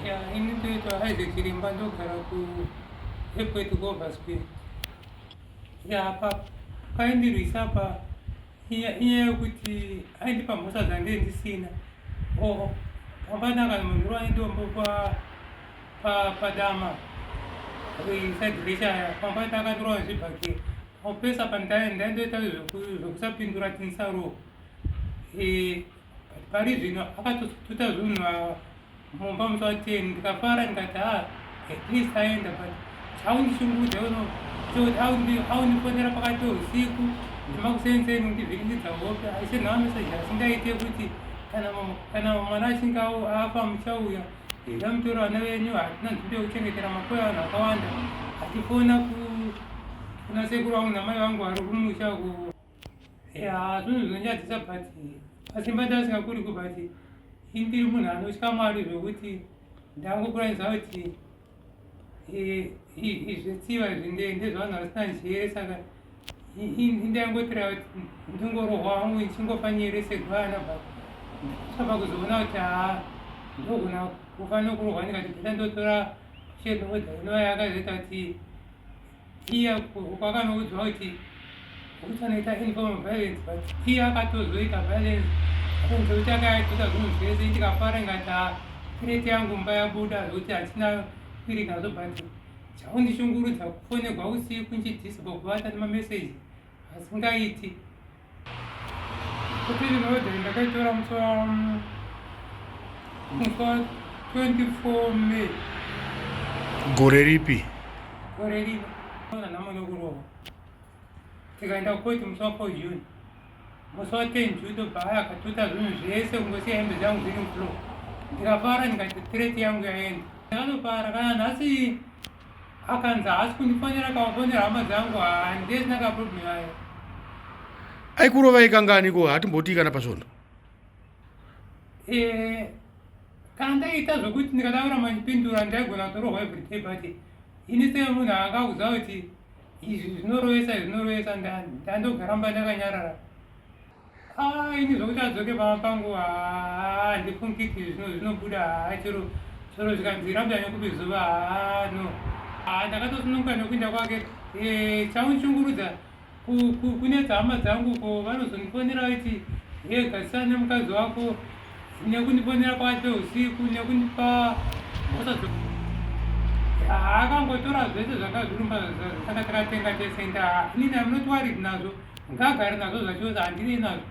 Ya, inzwai VaIsaac Chiremba anogara kuEpworth kuOverspill. Ya, paindirwisa apa inyaya yekuti aindipa mhosva dzange ndisina. Pambanaka munhu waindombo padama resadresha pamba takatorowa zvibhake pesa pandaindoita zvokusapindura tinsaro pari zvino akatotuta zvinhu mumba musi wa10 ndikafara ndikati at least aenda but chaundishungudza aundifonera pakati usiku ndimakusenzeni ndivhiringidza hope aise nhava meseji asingaite kuti kana mwana achinge afa muchauya ndamutora vana venyu hatina nzvimbo yekuchengetera makore vanhu vakawanda hatifona kuna sekuru vangu namai vangu vari kumusha zvinhu zvinonyadzisa but pasimba ndasingakuriku but indiri munhu anotya Mwari zvokuti ndangokuranidza kuti zvetsiva ndezvanhu vasina njere saka indangotora kuti ndingorohwa wangu ichingofanyere segwana but ndakutaba kuzoona kuti ndogona kufa nokurohwa ndikati bheta ndotora shenodha inova yakazoita kuti iya kwakanoudzwa kuti ukuthi anoita informal violence but iya akatozoita violence akonzekuti akaita zvinhu zvese ndikafara ngati kireti yangu mba yabuda zvokuti hatina kwiri nazo but chaundishungurudza kufonerwa usiku nchidhisipo kuvata nemameseji hasingaiti kuti rinodha ndakaitora musi wa 24 May gore ripi gore rino namo nokurohwa tikaenda kukoti musi wa 4 June musi wa 10 June tobva akatuta zvinhu zvese kungosiya hembe dzangu dziri mufloor ndikafara ndikati threat yangu yaenda ndakatofara kana nhasi akanzi haasi kundifonera kavafonera hama dzangu handisina kaproblem ayo aikurova ikanganiko hatimboti kana pasvondo kana ndaita zvokuti ndikataura mandipindura ndaigona kutorohwa everyday but ini semunhu angakuziva kuti izvi zvinorovesa ndandogaramba ndakanyarara ini zvokuti adzoke pama pangu handifungiti zvinobuda chero zvikanzi rabda nekupi zuva no ndakatosununguka nekuinda kwake chaunshungurudza kune dzihama dzangu ko vanozondifonera kuti gasisa nemukadzi wako nekundifonera pakati usiku nekundipa mhosva akangotora zvese zvanga zvirumba saka takatenga tesenda inini amunoti waridi nazvo ngagari nazvo zvachiweza handine nazvo